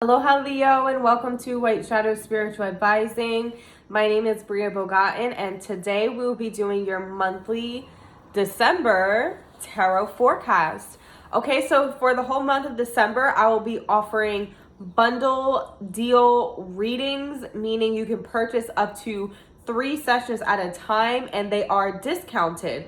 Aloha Leo and welcome to White Shadow Spiritual Advising. My name is BriaBogatin and today we will be doing your monthly December tarot forecast. Okay, so for the whole month of December, I will be offering bundle deal readings, meaning you can purchase up to 3 sessions at a time and they are discounted.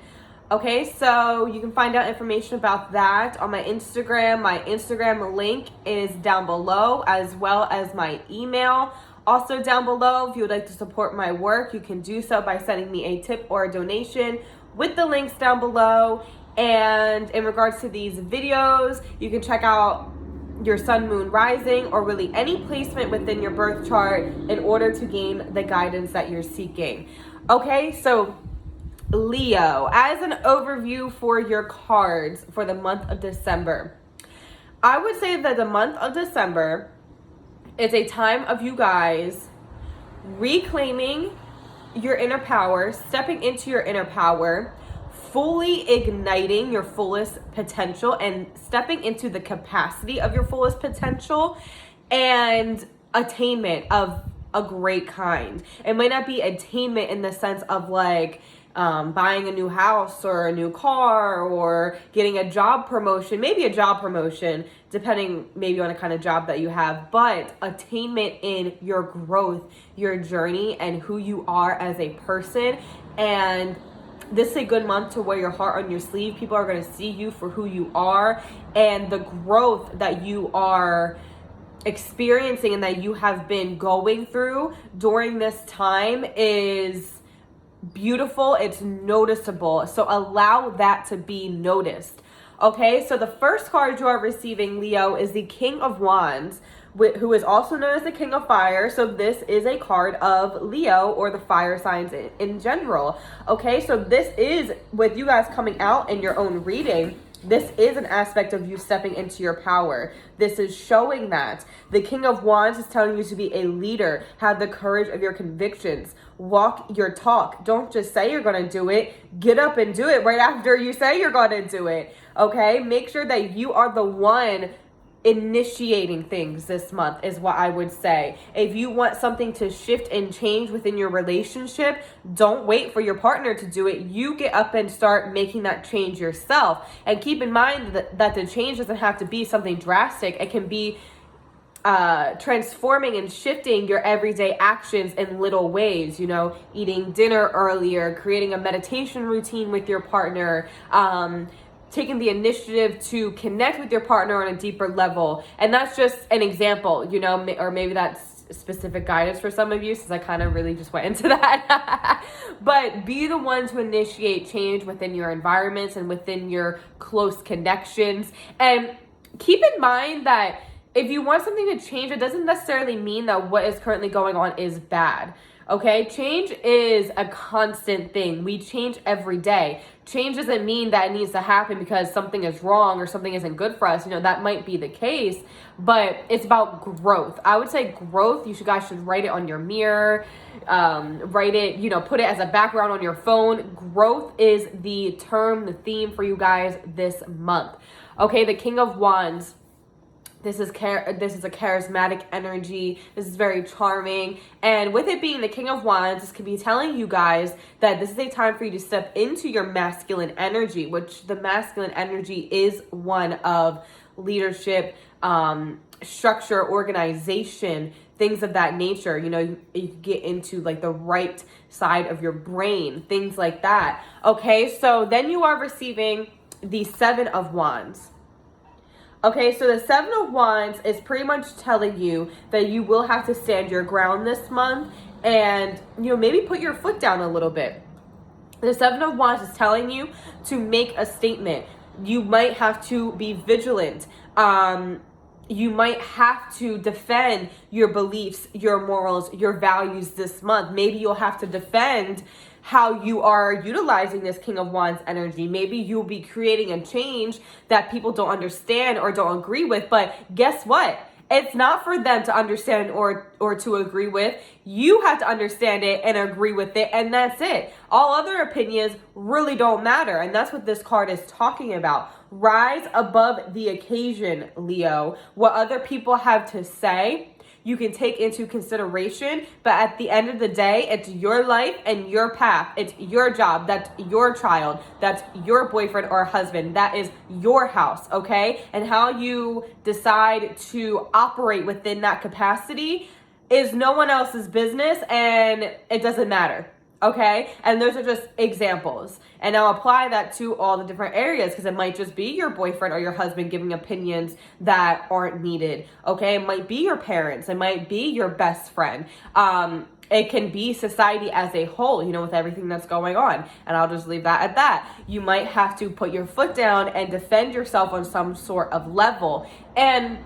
Okay, so you can find out information about that on my Instagram. My Instagram link is down below, as well as my email. Also down below, if you would like to support my work, you can do so by sending me a tip or a donation with the links down below. And in regards to these videos, you can check out your sun, moon, rising, or really any placement within your birth chart in order to gain the guidance that you're seeking. Okay, so Leo, as an overview for your cards for the month of December, I would say that the month of December is a time of you guys reclaiming your inner power, stepping into your inner power, fully igniting your fullest potential and stepping into the capacity of your fullest potential and attainment of a great kind. It might not be attainment in the sense of like buying a new house or a new car or getting a job promotion, maybe a job promotion, depending maybe on the kind of job that you have, but attainment in your growth, your journey, and who you are as a person. And this is a good month to wear your heart on your sleeve. People are going to see you for who you are, and the growth that you are experiencing and that you have been going through during this time is beautiful. It's noticeable. So allow that to be noticed. Okay, so the first card you are receiving, Leo, is the King of Wands, who is also known as the King of Fire. So this is a card of Leo or the fire signs in general. Okay, so this is with you guys coming out in your own reading. This is an aspect of you stepping into your power. This is showing that. The King of Wands is telling you to be a leader. Have the courage of your convictions. Walk your talk. Don't just say you're going to do it. Get up and do it right after you say you're going to do it. Okay? Make sure that you are the one initiating things this month is what I would say. If you want something to shift and change within your relationship, don't wait for your partner to do it. You get up and start making that change yourself. And keep in mind that the change doesn't have to be something drastic. It can be transforming and shifting your everyday actions in little ways, you know, eating dinner earlier, creating a meditation routine with your partner, taking the initiative to connect with your partner on a deeper level. And that's just an example, you know, or maybe that's specific guidance for some of you, since I kind of really just went into that. But be the one to initiate change within your environments and within your close connections. And keep in mind that if you want something to change, it doesn't necessarily mean that what is currently going on is bad. Okay, change is a constant thing. We change every day. Change doesn't mean that it needs to happen because something is wrong or something isn't good for us. You know, that might be the case, but it's about growth. I would say growth, you guys should write it on your mirror, write it, you know, put it as a background on your phone. Growth is the term, the theme for you guys this month. Okay, the King of Wands. This is a charismatic energy. This is very charming. And with it being the King of Wands, this could be telling you guys that this is a time for you to step into your masculine energy, which the masculine energy is one of leadership, structure, organization, things of that nature. You know, you get into like the right side of your brain, things like that. Okay, so then you are receiving the Seven of Wands. Okay, so the Seven of Wands is pretty much telling you that you will have to stand your ground this month and, you know, maybe put your foot down a little bit. The Seven of Wands is telling you to make a statement. You might have to be vigilant. You might have to defend your beliefs, your morals, your values this month. Maybe you'll have to defend how you are utilizing this King of Wands energy. Maybe you'll be creating a change that people don't understand or don't agree with, but guess what? It's not for them to understand or to agree with. You have to understand it and agree with it, and that's it. All other opinions really don't matter, and that's what this card is talking about. Rise above the occasion, Leo. What other people have to say, you can take into consideration, but at the end of the day, it's your life and your path. It's your job. That's your child. That's your boyfriend or husband. That is your house, okay? And how you decide to operate within that capacity is no one else's business, and it doesn't matter. Okay, and those are just examples, and I'll apply that to all the different areas, because it might just be your boyfriend or your husband giving opinions that aren't needed. Okay, it might be your parents, it might be your best friend. It can be society as a whole, you know, with everything that's going on. And I'll just leave that at that. You might have to put your foot down and defend yourself on some sort of level. And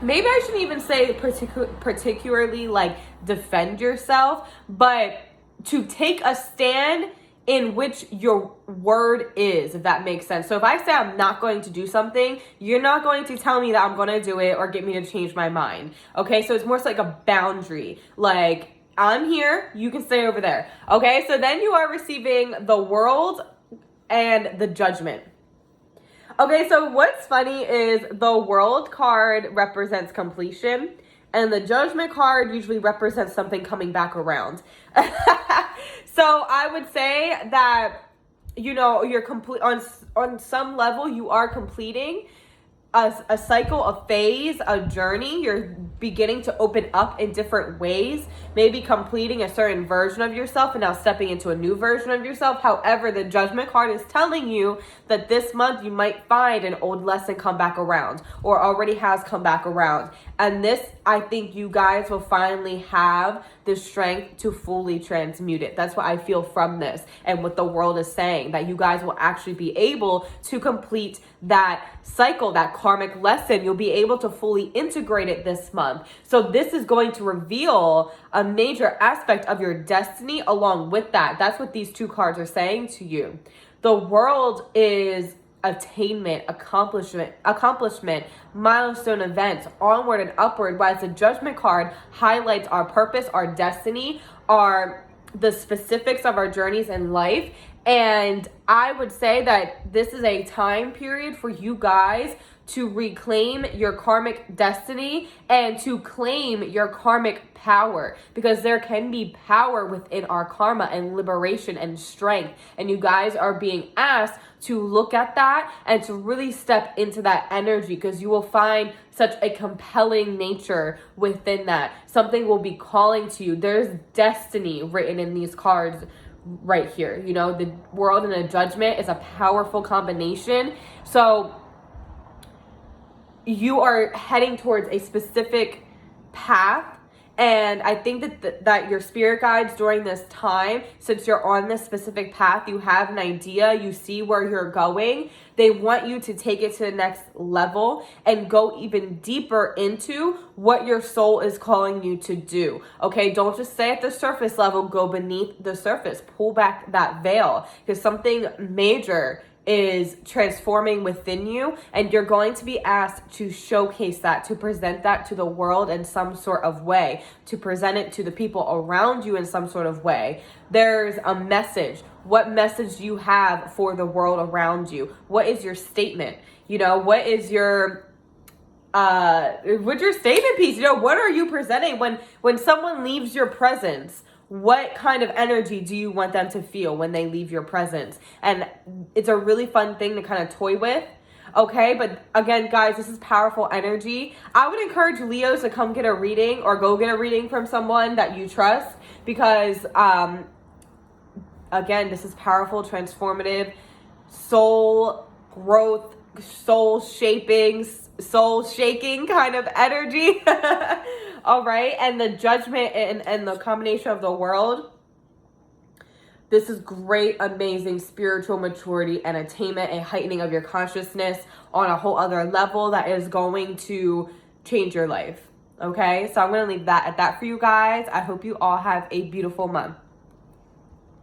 maybe I shouldn't even say particularly like defend yourself, but to take a stand in which your word is, if that makes sense. So if I say I'm not going to do something, you're not going to tell me that I'm going to do it or get me to change my mind. Okay, so it's more so like a boundary. Like, I'm here, you can stay over there. Okay, so then you are receiving the World and the Judgment. Okay, so what's funny is the World card represents completion, and the Judgment card usually represents something coming back around. So I would say that, you know, you're complete on some level, you are completing a cycle, a phase, a journey. You're beginning to open up in different ways, maybe completing a certain version of yourself and now stepping into a new version of yourself. However, the Judgment card is telling you that this month you might find an old lesson come back around, or already has come back around. And this, I think you guys will finally have the strength to fully transmute it. That's what I feel from this and what the world is saying, that you guys will actually be able to complete that cycle, that karmic lesson. You'll be able to fully integrate it this month. So this is going to reveal a major aspect of your destiny along with that. That's what these two cards are saying to you. The World is attainment, accomplishment, milestone events, onward and upward, whereas the Judgment card highlights our purpose, our destiny, the specifics of our journeys in life. And I would say that this is a time period for you guys to reclaim your karmic destiny and to claim your karmic power, because there can be power within our karma and liberation and strength. And you guys are being asked to look at that and to really step into that energy, because you will find such a compelling nature within that. Something will be calling to you. There's destiny written in these cards right here. You know, the World and the Judgment is a powerful combination. So you are heading towards a specific path. And I think that your spirit guides during this time, since you're on this specific path, you have an idea, you see where you're going. They want you to take it to the next level and go even deeper into what your soul is calling you to do. Okay, don't just stay at the surface level, go beneath the surface, pull back that veil, because something major is transforming within you, and you're going to be asked to showcase that, to present that to the world in some sort of way, to present it to the people around you in some sort of way. There's a message. What message do you have for the world around you? What is your statement? You know, what is your what's your statement piece? You know, what are you presenting when someone leaves your presence? What kind of energy do you want them to feel when they leave your presence? And it's a really fun thing to kind of toy with. Okay, but again, guys, this is powerful energy. I would encourage Leos to come get a reading or go get a reading from someone that you trust, because again, this is powerful, transformative, soul growth, soul shaking kind of energy. All right, and the Judgment and the combination of the World, this is great, amazing spiritual maturity and attainment, a heightening of your consciousness on a whole other level that is going to change your life. Okay, so I'm going to leave that at that for you guys. I hope you all have a beautiful month.